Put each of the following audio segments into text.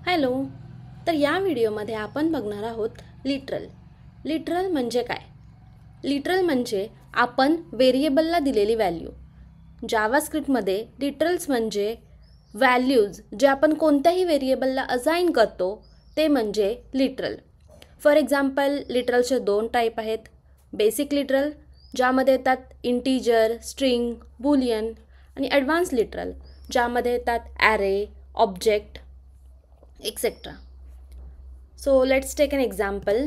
Hello. तर या व्हिडिओमध्ये आपण बघणार आहोत लिटरल. लिटरल म्हणजे काय? लिटरल म्हणजे आपण व्हेरिएबलला दिलेली व्हॅल्यू. जावास्क्रिप्टमध्ये लिटरल्स म्हणजे व्हॅल्यूज जे आपण कोणत्याही व्हेरिएबलला असाइन करतो ते म्हणजे लिटरल. फॉर एक्झाम्पल लिटरलचे 2 टाईप आहेत. बेसिक लिटरल ज्यामध्ये येतात इंटीजर, स्ट्रिंग, बुलियन, आणि ॲडव्हान्स लिटरल ज्यामध्ये येतात array, object etcetera. So let's take an example.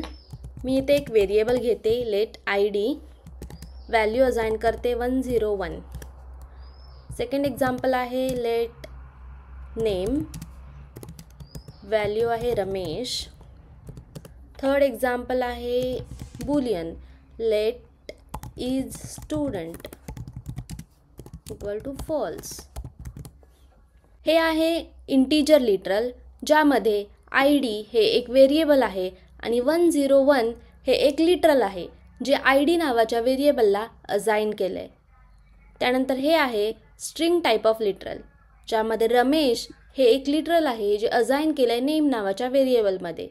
मी इथे एक व्हेरिएबल घेते, let I D, value assign करते 101. सेकंड एक्झाम्पल आहे लेट नेम, व्हॅल्यू आहे रमेश. थर्ड एक्झाम्पल आहे boolean, let is student equal to false. हे आहे इंटीजर लिटरल ज्यामध्ये आय डी हे एक व्हेरिएबल आहे आणि 101 हे एक लिटरल आहे जे आय डी नावाच्या व्हेरिएबलला असाइन केलं आहे. त्यानंतर हे आहे स्ट्रिंग टाईप ऑफ लिटरल ज्यामध्ये रमेश हे एक लिटरल आहे जे असाइन केलं आहे नेम नावाच्या व्हेरिएबलमध्ये.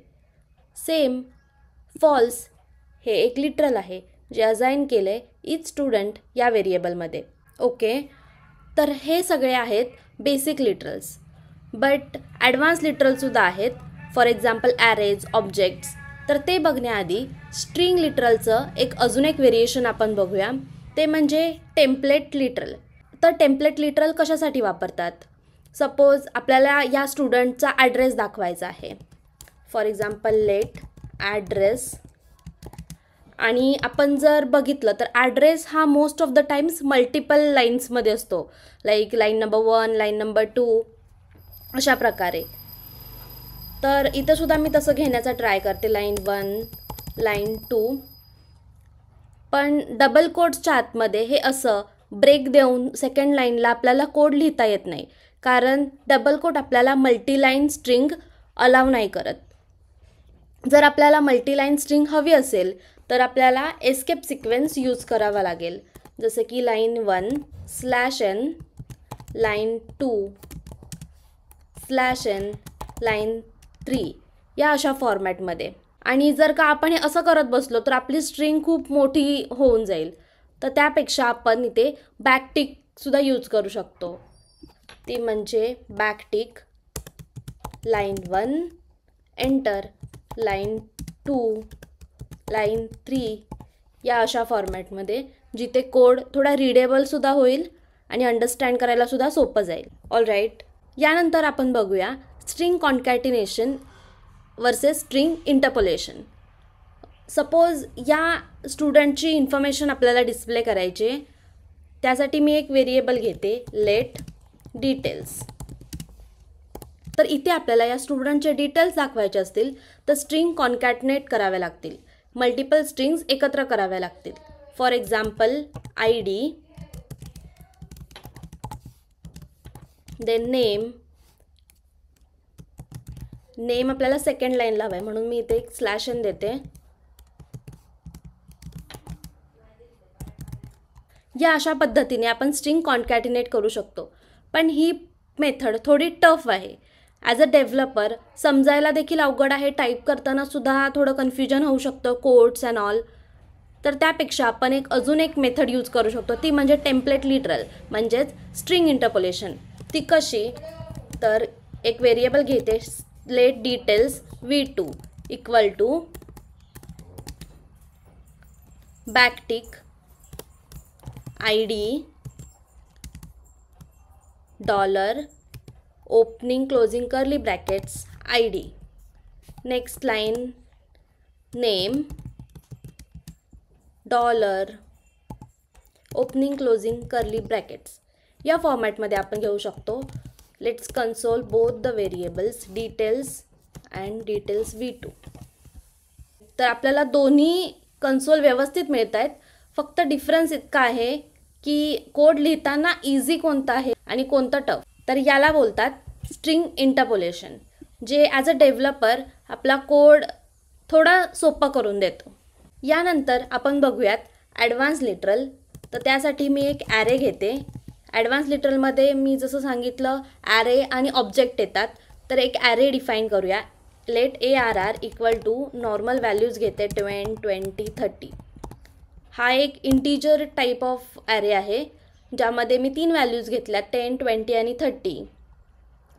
सेम फॉल्स हे एक लिटरल आहे जे असाइन केलं आहे इज स्टुडंट या व्हेरिएबलमध्ये. ओके, तर हे सगळे आहेत बेसिक लिटरल्स. बट ॲडव्हान्स लिटरलसुद्धा आहेत. For example arrays, objects. तर ते बघण्याआधी स्ट्रिंग लिटरलचं अजून एक व्हेरिएशन आपण बघूया, ते म्हणजे टेम्पलेट लिटरल. तर टेम्पलेट लिटरल कशासाठी वापरतात? सपोज आपल्याला या स्टुडंटचा ॲड्रेस दाखवायचा आहे. फॉर एक्झाम्पल लेट ॲड्रेस, आणि आपण जर बघितलं तर ॲड्रेस हा most of the times multiple लाईन्समध्ये असतो, like line number 1, line number 2 अशा प्रकारे. तर इथं सुद्धा मी तसं घेण्याचा ट्राय करते, लाईन 1, लाईन 2. पण डबल कोड्सच्या आतमध्ये हे असं ब्रेक देऊन सेकंड लाईनला आपल्याला कोड लिहिता येत नाही, कारण डबल कोड आपल्याला मल्टीलाईन स्ट्रिंग अलाव नाही करत. जर आपल्याला मल्टीलाईन स्ट्रिंग हवी असेल तर आपल्याला एस्केप सिक्वेन्स यूज करावा लागेल, जसं की line 1 /n, line 2 /n, line 3 या अशा फॉर्मॅटमध्ये. आणि जर का आपण हे असं करत बसलो तर आपली स्ट्रिंग खूप मोठी होऊन जाईल. तर त्यापेक्षा आपण इथे बॅकटिकसुद्धा यूज करू शकतो. ती म्हणजे backtick line 1 enter, line 2, line 3 या अशा फॉर्मॅटमध्ये, जिथे कोड थोडा रीडेबलसुद्धा होईल आणि अंडरस्टँड करायलासुद्धा सोपं जाईल. ऑल राईट, यानंतर आपण बघूया string concatenation versus string interpolation. Suppose या स्टुडंटची इन्फॉर्मेशन आपल्याला डिस्प्ले करायची, त्यासाठी मी एक व्हेरिएबल घेते, लेट डिटेल्स. तर इथे आपल्याला या स्टुडंटचे डिटेल्स दाखवायचे असतील तर स्ट्रिंग कॉन्कॅटिनेट कराव्या लागतील, मल्टिपल स्ट्रिंग्स एकत्र कराव्या लागतील. For example I D, then name आपल्याला सेकंड लाईनला हवं आहे म्हणून मी इथे एक /n देते. या अशा पद्धतीने आपण स्ट्रिंग कॉन्कॅटिनेट करू शकतो. पण ही मेथड थोडी टफ आहे. ॲज अ डेव्हलपर समजायला देखील अवघड आहे, टाईप करताना सुद्धा थोडं कन्फ्युजन होऊ शकतं, कोड्स अँड ऑल. तर त्यापेक्षा आपण अजून एक मेथड यूज करू शकतो, ती म्हणजे टेम्पलेट लिटरल म्हणजेच स्ट्रिंग इंटरपोलेशन. ती कशी? तर एक व्हेरिएबल घेते, let details v2 equal to backtick I D dollar opening closing curly brackets I D, next line name dollar opening closing curly brackets. या फॉर्मॅटमध्ये आपण घेऊ शकतो. Let's console both the variables details and details v2. तर आपल्याला दोन्ही console व्यवस्थित मिळत आहेत. फक्त डिफरन्स इतका आहे की कोड लिहिताना इझी कोणता आहे आणि कोणतं टफ. तर याला बोलतात स्ट्रिंग इंटरपोलेशन, जे ॲज अ डेव्हलपर आपला कोड थोडा सोपा करून देतो. यानंतर आपण बघूयात ॲडव्हान्स लिटरल. तर त्यासाठी मी एक ॲरे घेते. ॲडव्हान्स लिटरलमध्ये मी जसं सांगितलं ॲरे आणि ऑब्जेक्ट येतात. तर एक ॲरे डिफाईन करूया. Let ARR equal to normal values घेते 10, 20, 30. हा एक इंटिजर टाईप ऑफ ॲरे आहे ज्यामध्ये मी 3 व्हॅल्यूज घेतल्या 10, 20 आणि 30.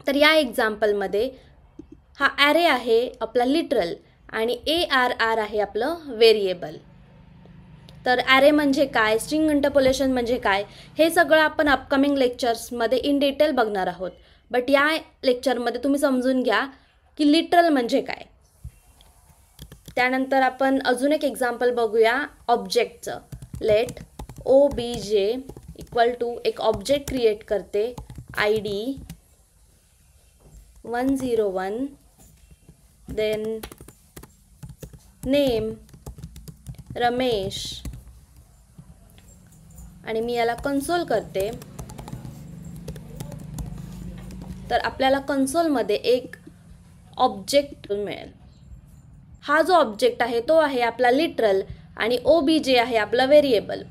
तर या एक्झाम्पलमध्ये हा ॲरे आहे आपला लिटरल आणि ARR आहे आपलं व्हेरिएबल. तर ॲरे म्हणजे काय, स्ट्रिंग इंटरपोलेशन म्हणजे काय, हे सगळं आपण अपकमिंग लेक्चर्समध्ये इन डिटेल बघणार आहोत. बट या लेक्चरमध्ये तुम्ही समजून घ्या की लिटरल म्हणजे काय. त्यानंतर आपण अजून एक एक्झाम्पल बघूया ऑब्जेक्टचं. लेट OBJ इक्वल टू एक ऑब्जेक्ट क्रिएट करते ID 101, देन नेम रमेश आणि मी याला कन्सोल करते. तर आपल्याला कन्सोलमध्ये एक ऑब्जेक्ट मिळेल. हा जो ऑब्जेक्ट आहे तो आहे आपला लिटरल आणि OBJ आहे आपला व्हेरिएबल.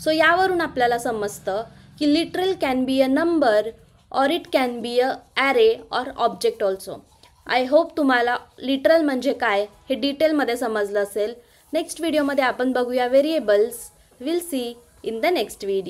सो यावरून आपल्याला समजतं की literal can be a number or it can be a array or object also. I hope तुम्हाला लिटरल म्हणजे काय हे डिटेलमध्ये समजलं असेल. नेक्स्ट व्हिडिओमध्ये आपण बघूया variables. Will see in the next video.